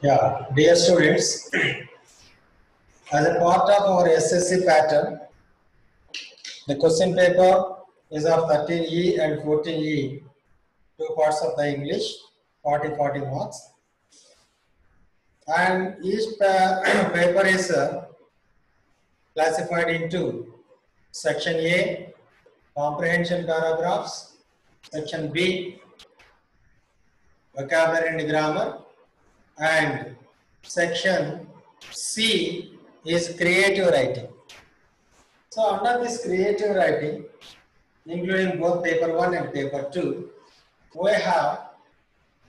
Yeah, dear students, as a part of our SSC pattern, the question paper is of 13E and 14E, two parts of the English, 40 marks. And each paper is classified into Section A, comprehension paragraphs, Section B, vocabulary and grammar, and Section C is creative writing. So under this creative writing, including both paper 1 and paper 2, we have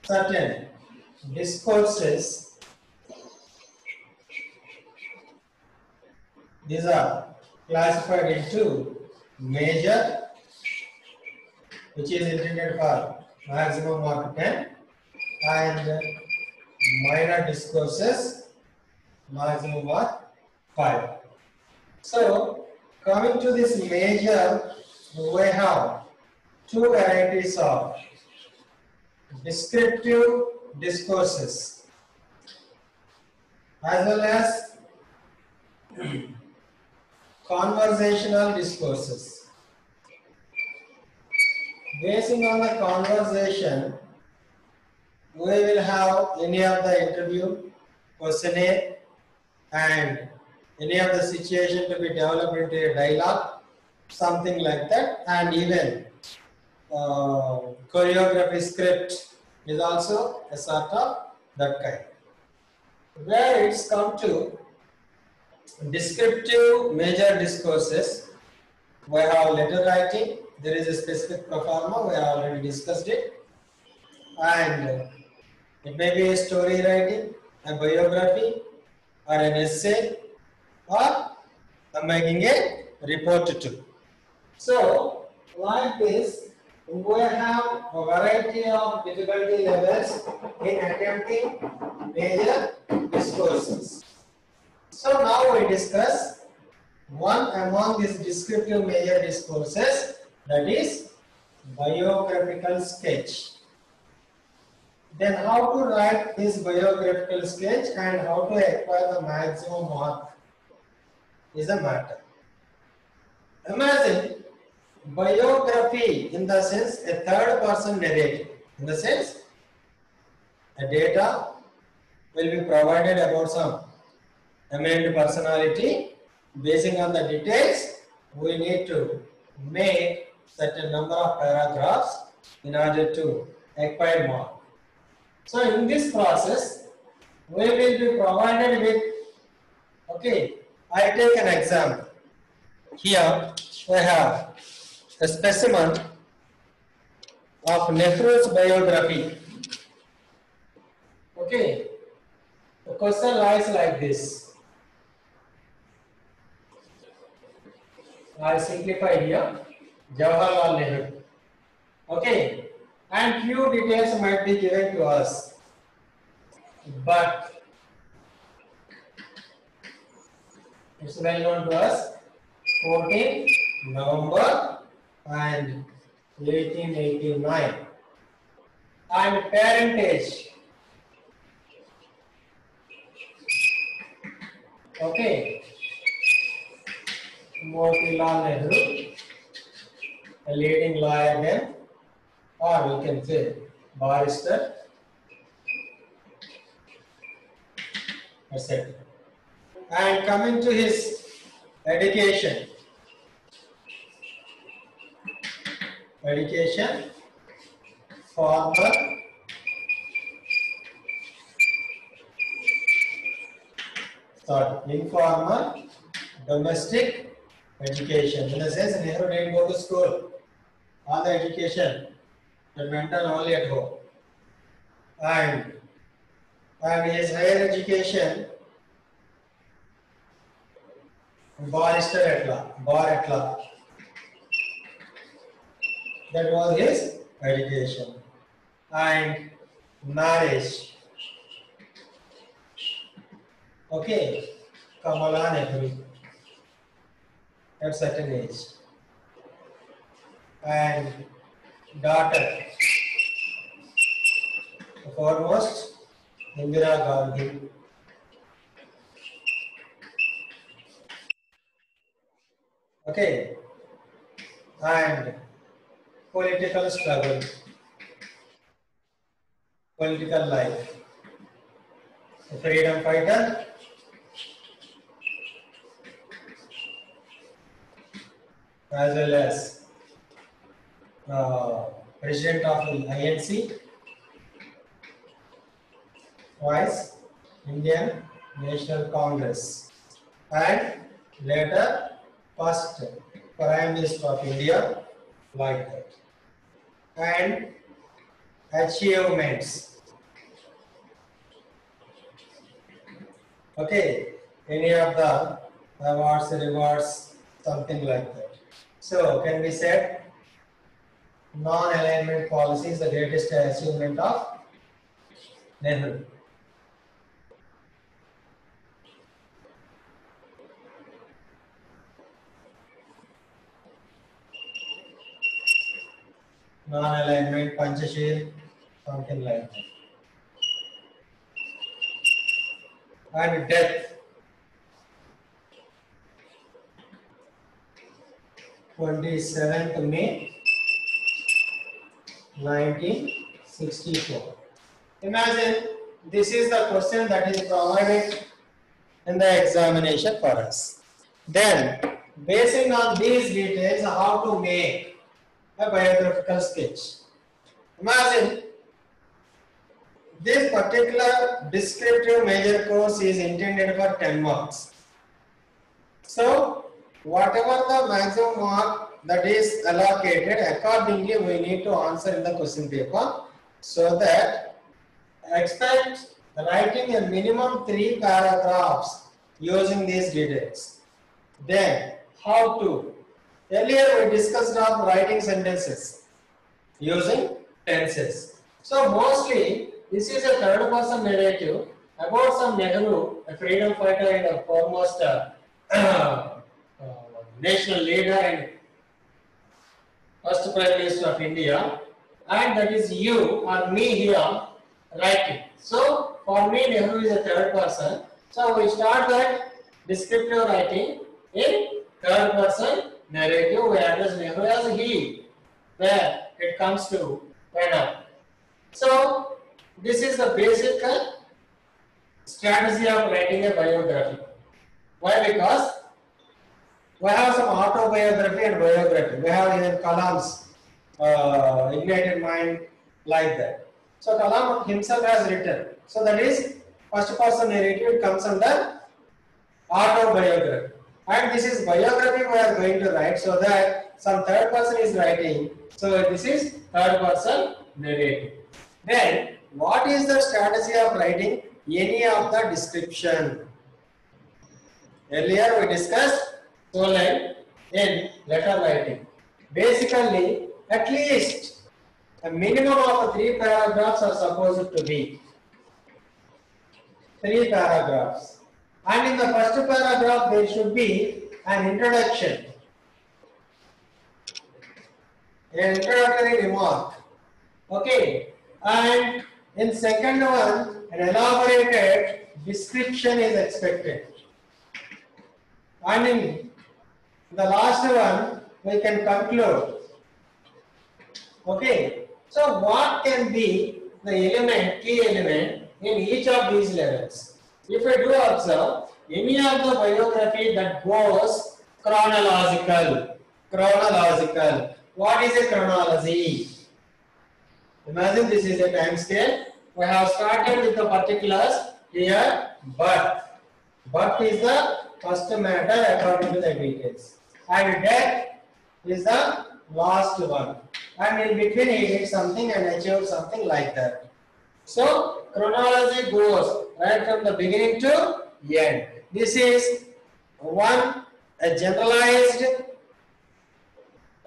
certain discourses. These are classified into major, which is intended for maximum mark 10, and minor discourses, maximum mark 5. So coming to this major, we have two varieties of descriptive discourses as well as conversational discourses. Basing on the conversation, we will have any of the interview, questionnaire, and any of the situation to be developed into a dialogue, something like that, and even choreography script is also a sort of that kind. Where it's come to descriptive major discourses, we have letter writing. There is a specific pro forma, we have already discussed it, and it may be a story writing, a biography, or an essay, or making a report too. So, like this, we have a variety of difficulty levels in attempting major discourses. So now we discuss one among these descriptive major discourses, that is biographical sketch. Then how to write this biographical sketch and how to acquire the maximum mark is a matter. Imagine biography in the sense a third person narrative. In the sense a data will be provided about some named personality. Basing on the details, we need to make certain number of paragraphs in order to acquire mark. So in this process, we will be provided with, okay, I take an example. Here we have a specimen of Nehru's biography. Okay, the question lies like this. I simplify here, Jawaharlal Nehru. Okay, and few details might be given to us, but it's well known to us, 14 November and 1889. And parentage. Okay. Motilal Nehru, a leading lawyer then, or we can say barrister, etc. And coming to his education, farmer, informal, domestic education. In the sense, Nehru didn't go to school. All the education that went on only at home. And his higher education, barrister at law, bar at law. That was his education. And marriage. Okay, Kamala Nehru at certain age. And daughter, the foremost, Indira Gandhi. Okay, and political struggle, political life. A freedom fighter, as well as president of the INC, twice Indian National Congress, and later first Prime Minister of India, like that. And achievements. Okay, any of the awards, rewards, something like that. So, can be said non-alignment policy is the greatest achievement of Nehru. Non-alignment, Panchashir, something like that. And death, 27th May 1964. Imagine this is the question that is provided in the examination for us. Then, basing on these details, how to make a biographical sketch. Imagine this particular descriptive major course is intended for 10 marks. So, whatever the maximum mark that is allocated, accordingly we need to answer in the question paper, so that expect writing a minimum 3 paragraphs using these details. Then, how to? Earlier we discussed of writing sentences using tenses. So mostly this is a third person narrative about some Nehru, a freedom fighter and a foremost national leader and first Prime Minister of India, and that is you or me here writing. So for me Nehru is a third person. So we start that descriptive writing in third person narrative. We address Nehru as he, where it comes to pronoun. So this is the basic strategy of writing a biography. Why? Because we have some autobiography and biography. We have even Kalam's ignited mind, like that. So Kalam himself has written. So that is first person narrative, it comes under autobiography. And this is biography we are going to write, so that some third person is writing. So this is third person narrative. Then what is the strategy of writing any of the description? Earlier we discussed so-line in letter writing. Basically, at least a minimum of 3 paragraphs are supposed to be. 3 paragraphs. And in the first paragraph there should be an introduction, an introductory remark. Okay. And in second one, an elaborated description is expected. And in the last one, we can conclude. Okay. So what can be the element, key element in each of these levels? If we do observe, any of the biography that goes chronological. What is a chronology? Imagine this is a time scale. We have started with the particulars here. Birth. Birth is the first matter according to the details. And death is the last one. And in between he did something and achieved something like that. So chronology goes right from the beginning to end. This is a generalized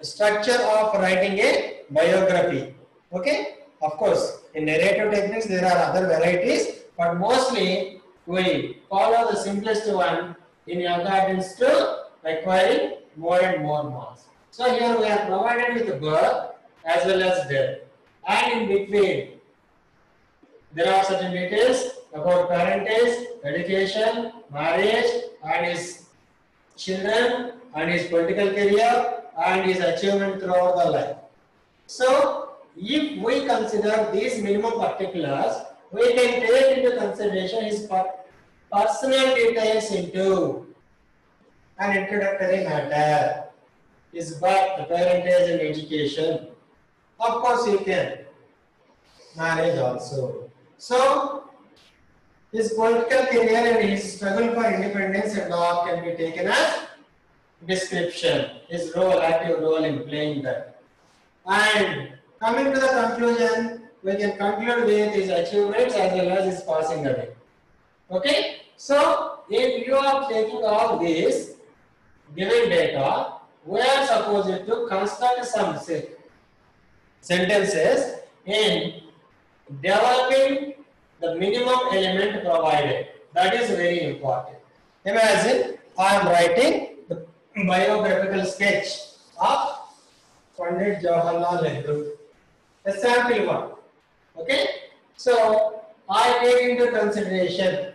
structure of writing a biography. Okay, of course, in narrative techniques there are other varieties, but mostly we follow the simplest one in accordance to acquiring more and more marks. So here we are provided with the birth as well as death, and in between there are certain details about parentage, education, marriage, and his children, and his political career, and his achievement throughout the life. So, if we consider these minimum particulars, we can take into consideration his personal details into an introductory matter, his birth, parentage, and education. Of course, you can marriage also. So, his political career and his struggle for independence and all can be taken as description, his role, active role in playing that. And coming to the conclusion, we can conclude with his achievements as well as his passing away. Okay? So, if you are taking all these given data, we are supposed to construct some sentences in developing the minimum element provided. That is very important. Imagine I am writing the biographical sketch of Pandit Jawaharlal Nehru. A sample one. Okay? So I take into consideration,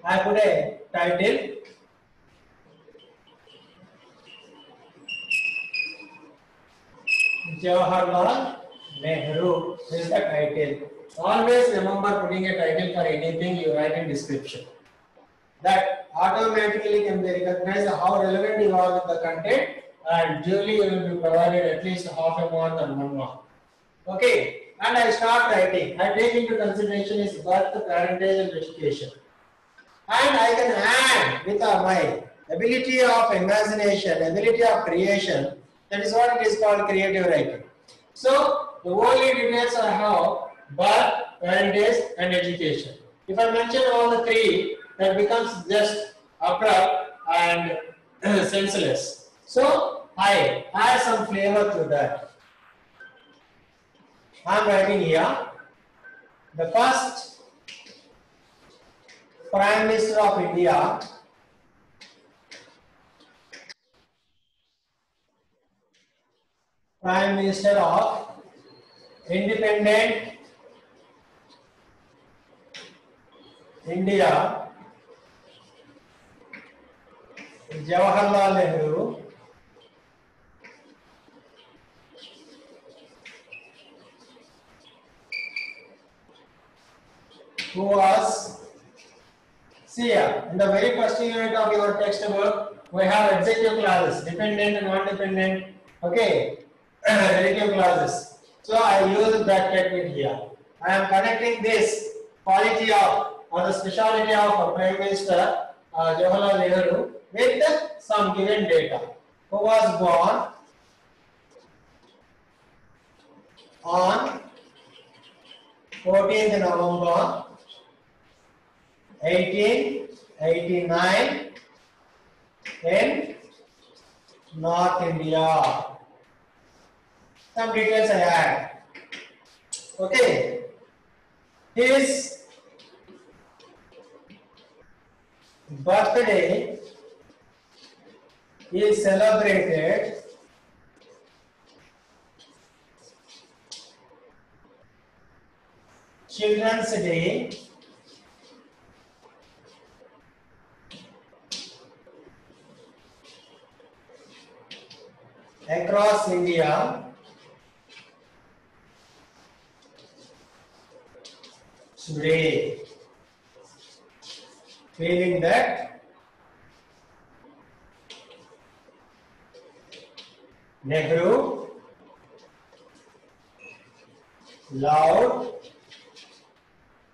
I put a title, Jawaharlal Nehru is the title. Always remember putting a title for anything you write in description. That automatically can be recognized how relevant you are with the content, and duly you will be provided at least half a mark and 1 mark. Okay, and I start writing. I take into consideration his birth, parentage, and education. And I can add with my ability of imagination, ability of creation. That is what it is called creative writing. So the only details I have birth, parentage, and education. If I mention all the three, that becomes just abrupt and senseless. So I add some flavor to that. I am writing here. The first Prime Minister of India, Prime Minister of Independent India, Jawaharlal Nehru, who was, see here, in the very first unit of your textbook, we have adjective clauses, dependent and non-dependent, okay, relative clauses. So I use that technique here. I am connecting this quality of or the speciality of Prime Minister Jawaharlal Nehru with some given data. Who was born on 14th November 1889 in North India. Some details I add. Okay. His birthday is celebrated Children's Day across India today, feeling that Nehru loved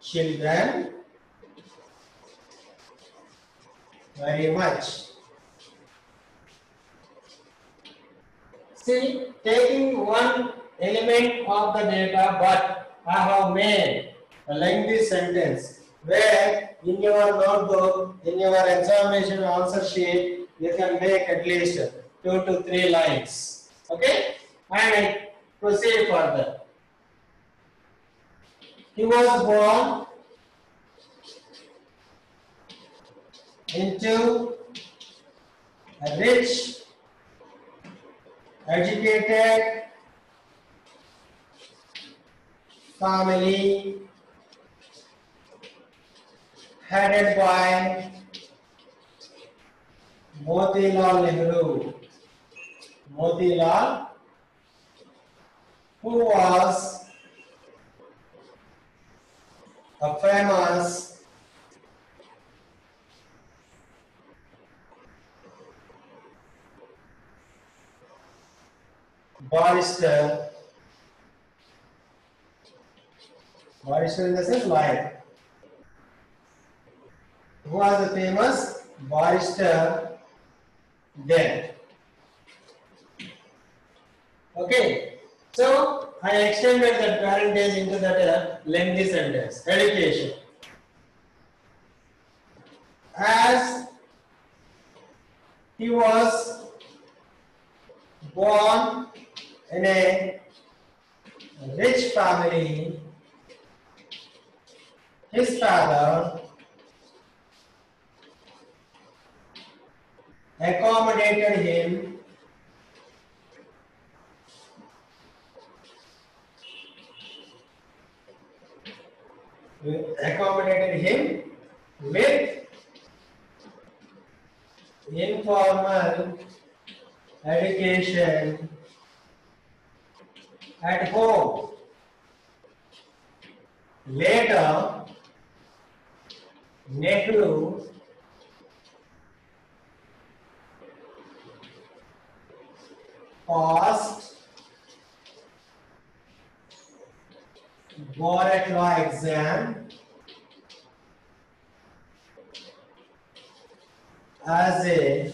children very much. See, taking one element of the data, but I have made a lengthy sentence where in your notebook, in your examination answer sheet, you can make at least 2 to 3 lines. Okay? And I proceed further. He was born into a rich, educated family headed by Motilal Nehru. Motilal, who was a famous barrister, barrister in the sense lawyer, who was a famous barrister then. Okay, so I extended that parentage into that lengthy sentence. Education. As he was born in a rich family, his father accommodated him with informal education at home. Later, Nehru passed bar at law exam as a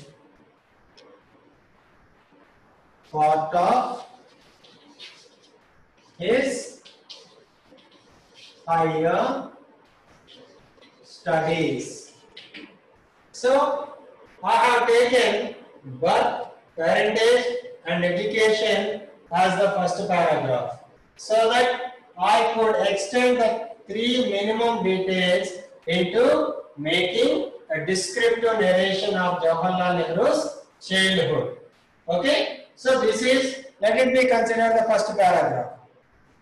part of his higher studies. So, I have taken birth, parentage and education as the first paragraph, so that I could extend the three minimum details into making a descriptive narration of Jawaharlal Nehru's childhood. Okay, so this is, let it be considered the first paragraph.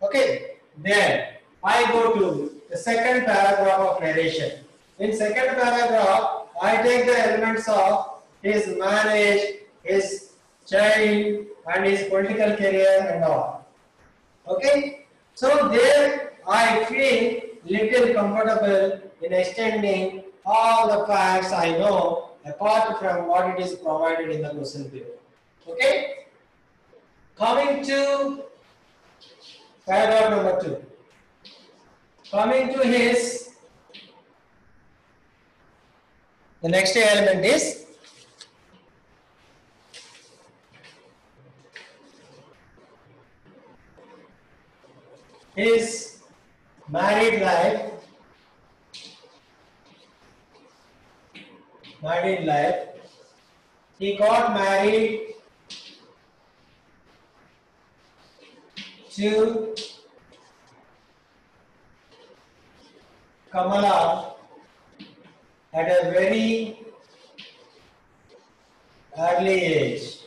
Okay, then I go to the second paragraph of narration. In second paragraph, I take the elements of his marriage, his child, and his political career and all. Okay, so there I feel little comfortable in extending all the facts I know apart from what it is provided in the question paper. Okay, coming to paragraph number 2. Coming to his, the next element is his married life. He got married to Kamala at a very early age,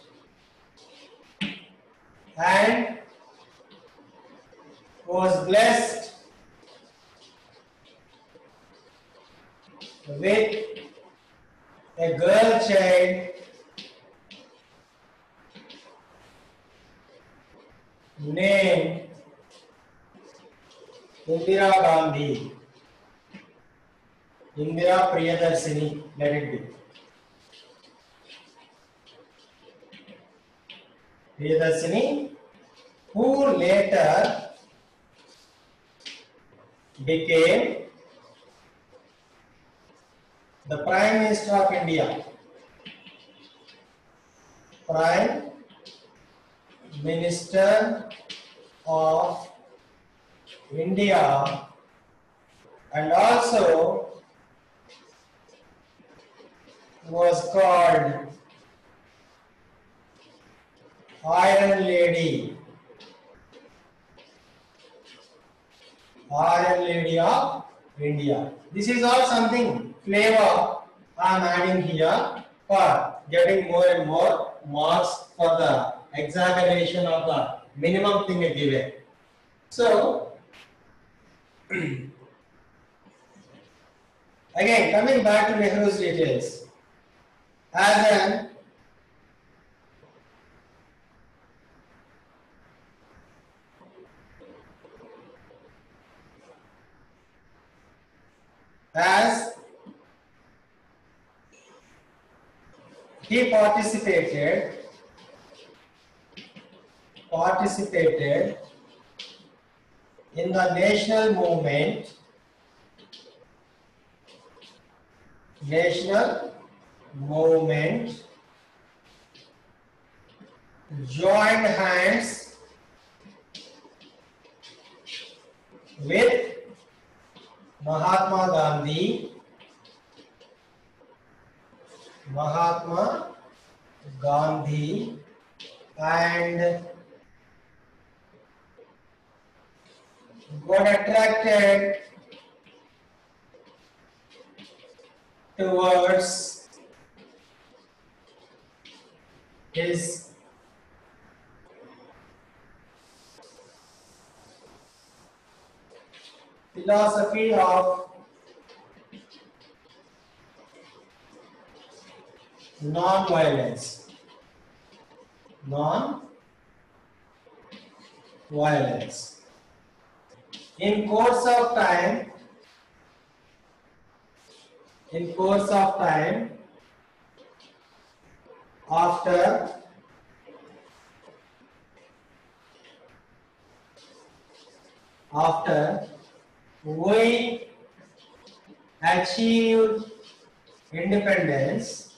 and was blessed with a girl child named Indira Gandhi. Indira Priyadarsini, let it be. Priyadarsini, who later became the Prime Minister of India. Prime Minister of India, and also was called Iron Lady. Iron Lady of India. This is all something flavor I am adding here for getting more and more marks for the examination of the minimum thing given. So, Again, coming back to Nehru's details. As he participated in the national movement, joined hands with Mahatma Gandhi and got attracted towards his philosophy of non-violence. In course of time, after we achieved independence,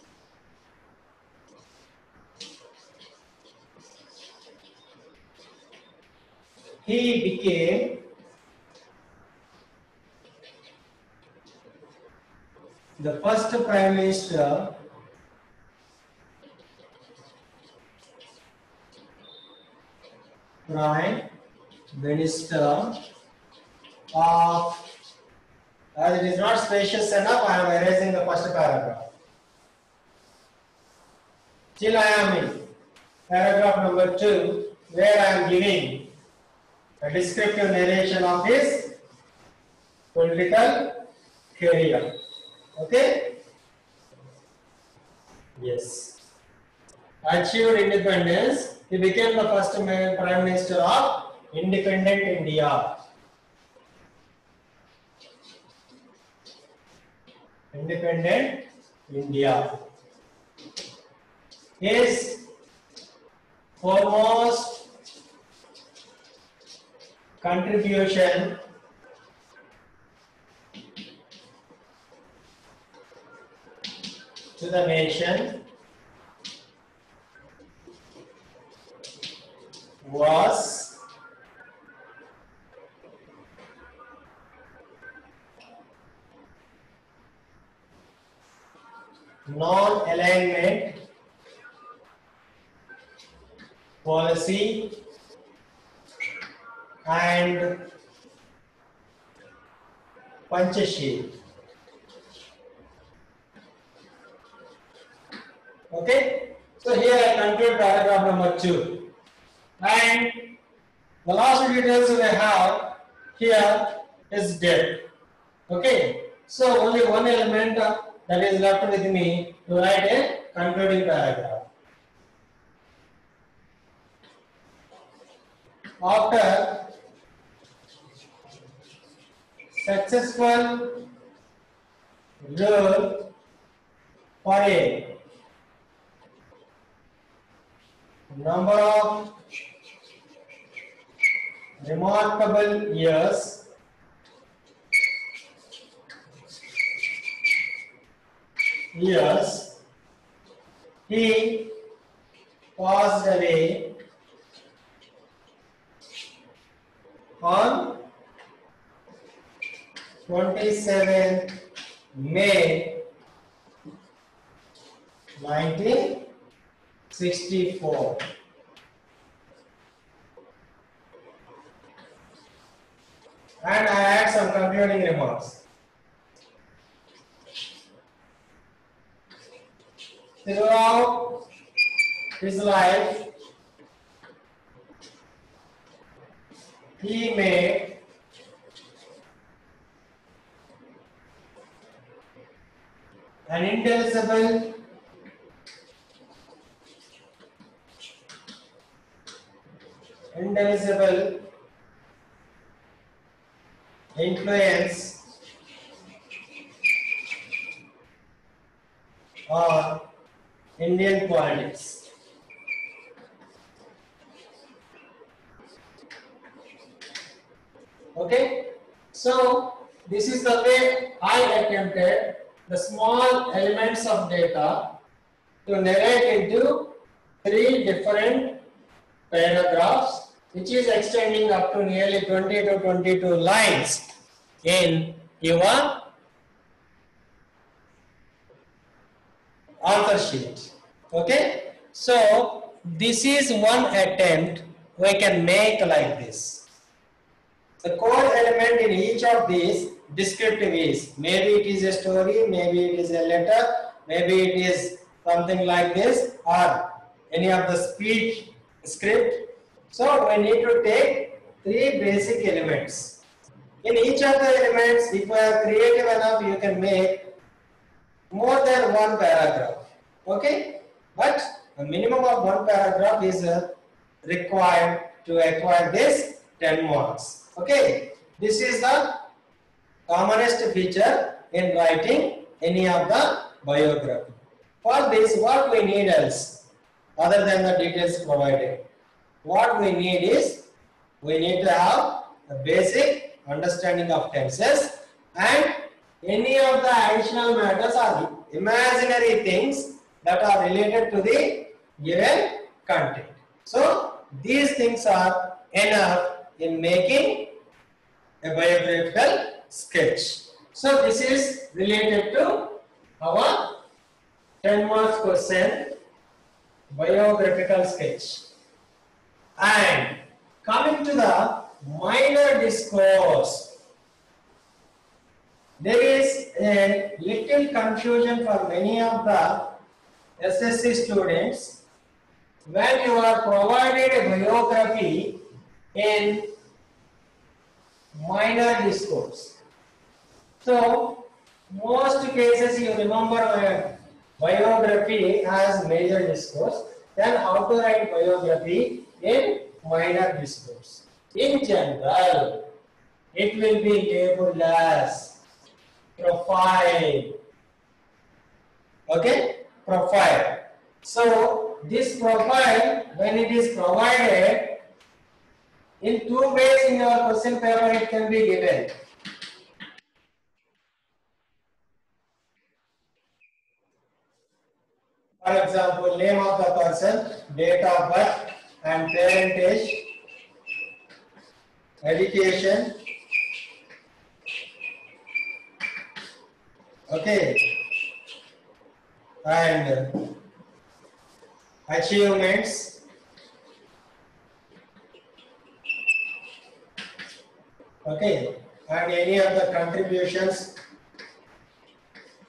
he became the first Prime Minister of, as it is not spacious enough, I am erasing the first paragraph. Still I am in paragraph number 2, where I am giving a descriptive narration of his political career. Okay? Yes. Achieved independence, he became the first Prime Minister of independent India. His foremost contribution to the nation was non-alignment policy and Panchasheel. Okay, so here I conclude paragraph number 2, and the last details we have here is death. Okay, so only one element that is left with me to write a concluding paragraph. After successful rule for a number of remarkable years, he passed away on 27th May 1964. And I add some concluding remarks. Throughout his life, he made an indivisible influence on Indian politics. Okay, so this is the way I attempted the small elements of data to narrate into three different paragraphs, which is extending up to nearly 20 to 22 lines in your author sheet. Okay, so this is one attempt we can make like this. The core element in each of these descriptive is, maybe it is a story, maybe it is a letter, maybe it is something like this, or any of the speech script. So we need to take three basic elements. In each of the elements, if you are creative enough, you can make more than one paragraph. Okay, but a minimum of one paragraph is required to acquire this 10 marks. Okay, this is the commonest feature in writing any of the biography. For this, what we need else, other than the details provided, what we need is, we need to have a basic understanding of tenses and any of the additional matters or imaginary things that are related to the given content. So these things are enough in making a biographical sketch. So this is related to our 10 marks question, biographical sketch. And coming to the minor discourse, there is a little confusion for many of the SSC students when you are provided a biography in minor discourse. So, most cases you remember a biography as major discourse, then how to write biography in minor discourse. In general, it will be labeled as profile. Okay, profile. So this profile, when it is provided in two ways in your question paper, it can be given. For example, name of the person, date of birth and parentage, education. Okay, and achievements, okay, and any of the contributions.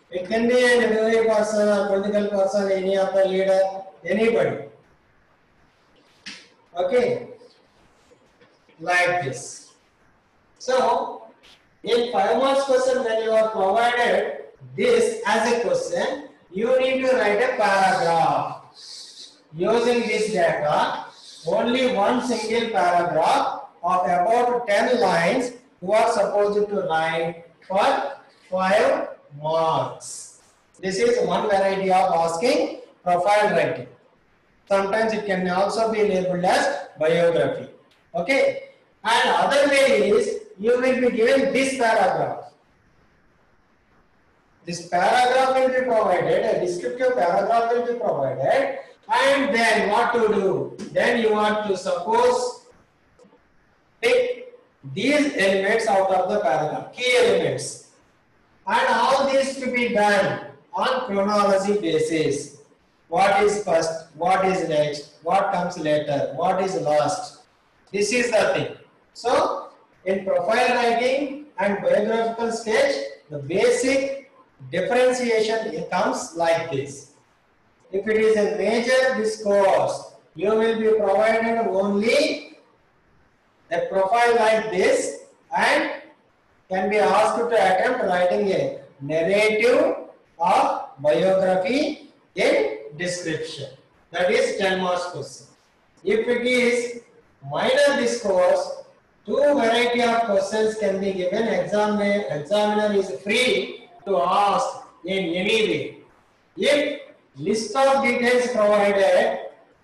It can be an literary person or political person, any of the leader, anybody. Okay, like this. So, in 5 marks question, when you are provided this as a question, you need to write a paragraph. Using this data, only one single paragraph of about 10 lines you are supposed to write for 5 marks. This is one variety of asking profile writing. Sometimes it can also be labeled as biography. Okay. And other way is, you will be given this paragraph. This paragraph will be provided, a descriptive paragraph will be provided, and then what to do? Then you want to suppose pick these elements out of the paragraph, key elements, and all this to be done on chronology basis. What is first, what is next, what comes later, what is last. This is the thing. So, in profile writing and biographical sketch, the basic differentiation comes like this. If it is a major discourse, you will be provided only a profile like this and can be asked to attempt writing a narrative of biography in description. That is 10 marks question. If it is minor discourse, two variety of questions can be given. Examiner is free to ask in any way. If list of details provided,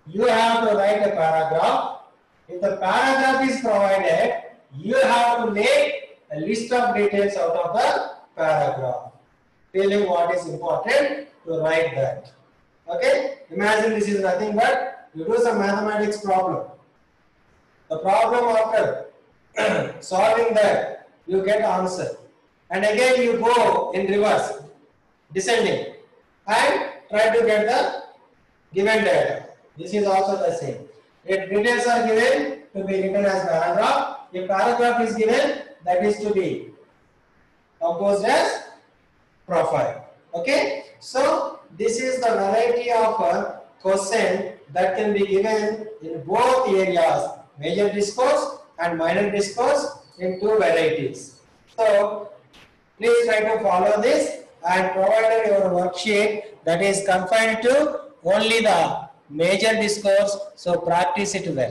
you have to write a paragraph. If the paragraph is provided, you have to make a list of details out of the paragraph. Feeling what is important to write that. Okay? Imagine this is nothing but you do some mathematics problem. The problem after solving that, you get answer. And again you go in reverse, descending, and try to get the given data. This is also the same. If details are given to be written as paragraph, if paragraph is given, that is to be composed as profile. Okay? So this is the variety of a question that can be given in both areas, major discourse and minor discourse, in two varieties. So please try to follow this and provided your worksheet that is confined to only the major discourse, so practice it well.